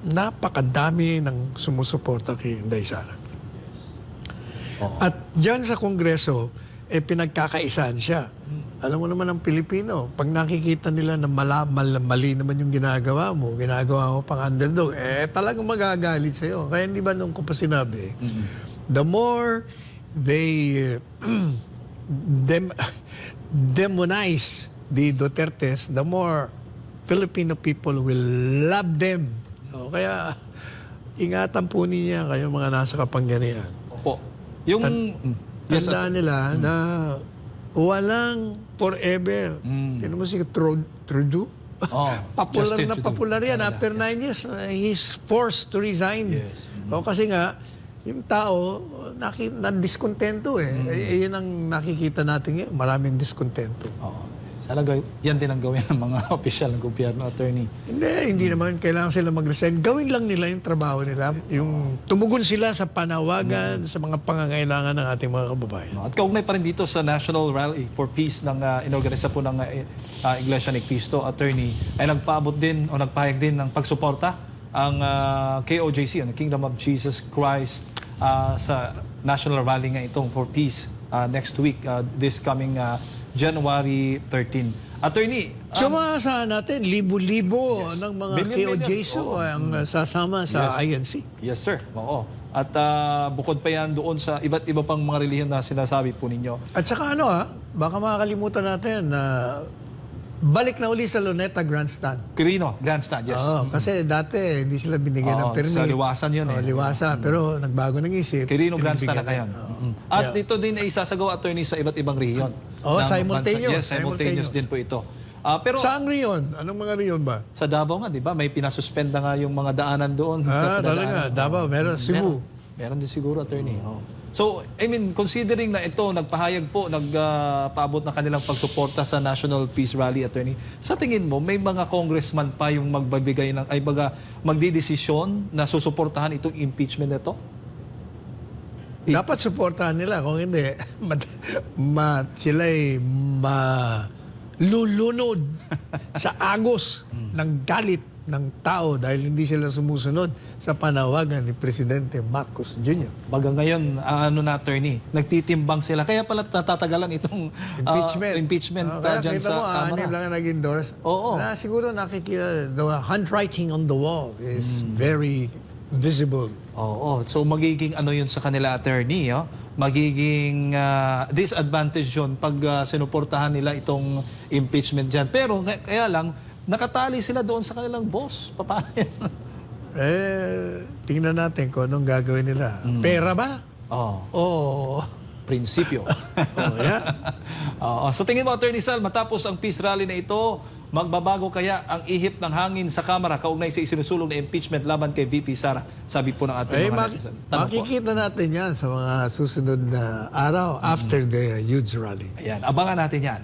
napakadami ng sumusuporta kay Inday Sara. Oo. At diyan sa Kongreso, pinagkakaisaan siya. Alam mo naman ang Pilipino, pag nakikita nila na mali naman yung ginagawa mo pang underdog, talagang magagalit sa'yo. Kaya hindi ba nung ko pa sinabi, the more they demonize the Dutertes, the more Filipino people will love them. No? Kaya ingatan po niya kayo mga nasa kapangyarihan. Opo. Yung... yes, Tandaan nila na walang forever. Tinan mo si Trudeau. Oh, Popular Justin na Trudeau. popular yan. Canada, After 9 years, he's forced to resign. Yes. O, kasi nga, yung tao, na-diskontento yun ang nakikita natin ngayon. Maraming diskontento. Oo. Talaga, yan din ang gawin ng mga opisyal ng gobyerno, attorney. Hindi naman kailangan sila mag-resign. Gawin lang nila yung trabaho nila. Yung tumugon sila sa panawagan, sa mga pangangailangan ng ating mga kababayan. At kaugnay pa rin dito sa National Rally for Peace ng inorganisa po ng Iglesia ni Cristo, attorney, ay nagpaabot din o nagpahayag din ng pagsuporta ang KOJC, ang Kingdom of Jesus Christ, sa National Rally nga itong for Peace next week, this coming January 13. Attorney, Samasahan natin, libo-libo ng mga Million. KOJs ang sasama sa INC. Yes, sir. Oo. At bukod pa yan doon sa iba't iba pang mga relihiyon na sinasabi po ninyo. At saka baka makakalimutan natin na balik na uli sa Luneta Grandstand. Quirino, Grandstand, yes. Kasi dati hindi sila binigyan ng permit. Sa liwasan yun Liwasan, pero nagbago ng isip. Quirino Grandstand na Binibigyan ngayon. At ito din ay isasagawa, attorney, sa iba't ibang rehiyon. Simultaneous. Yes, simultaneous din po ito. Pero Saan riyon? Anong mga riyon ba? sa Davao nga, di ba? May pinasuspenda nga yung mga daanan doon. Talaga. Davao, meron. Cebu. Meron din siguro, attorney. So, I mean, considering na ito, nagpahayag po, nagpaabot na kanilang pagsuporta sa National Peace Rally, attorney, sa tingin mo, may mga congressman pa yung magbabigay ng, magdidesisyon na susuportahan itong impeachment nito? Dapat suportahan nila. Kung hindi, sila'y malulunod sa agos ng galit ng tao dahil hindi sila sumusunod sa panawagan ni Presidente Marcos Jr. Baga ngayon, attorney, nagtitimbang sila. Kaya pala natatagalan itong impeachment Kaya dyan kita sa mo, Kamara. lang ang nag-endorse. Oo. Na siguro nakikita, the handwriting on the wall is very visible. Oo. So magiging yun sa kanila, attorney, magiging disadvantage yun pag sinuportahan nila itong impeachment dyan. Pero kaya lang, nakatali sila doon sa kanilang boss. Paano yan? Tingnan natin kung anong gagawin nila. Pera ba? Oo. Prinsipyo. Yeah. Sa tingin mo, Attorney Sal, matapos ang peace rally na ito, magbabago kaya ang ihip ng hangin sa Kamara kaugnay sa isinusulong na impeachment laban kay VP Sara? Sabi po ng ating mga netizen. Makikita natin yan sa mga susunod na araw after the huge rally. Ayan, abangan natin yan.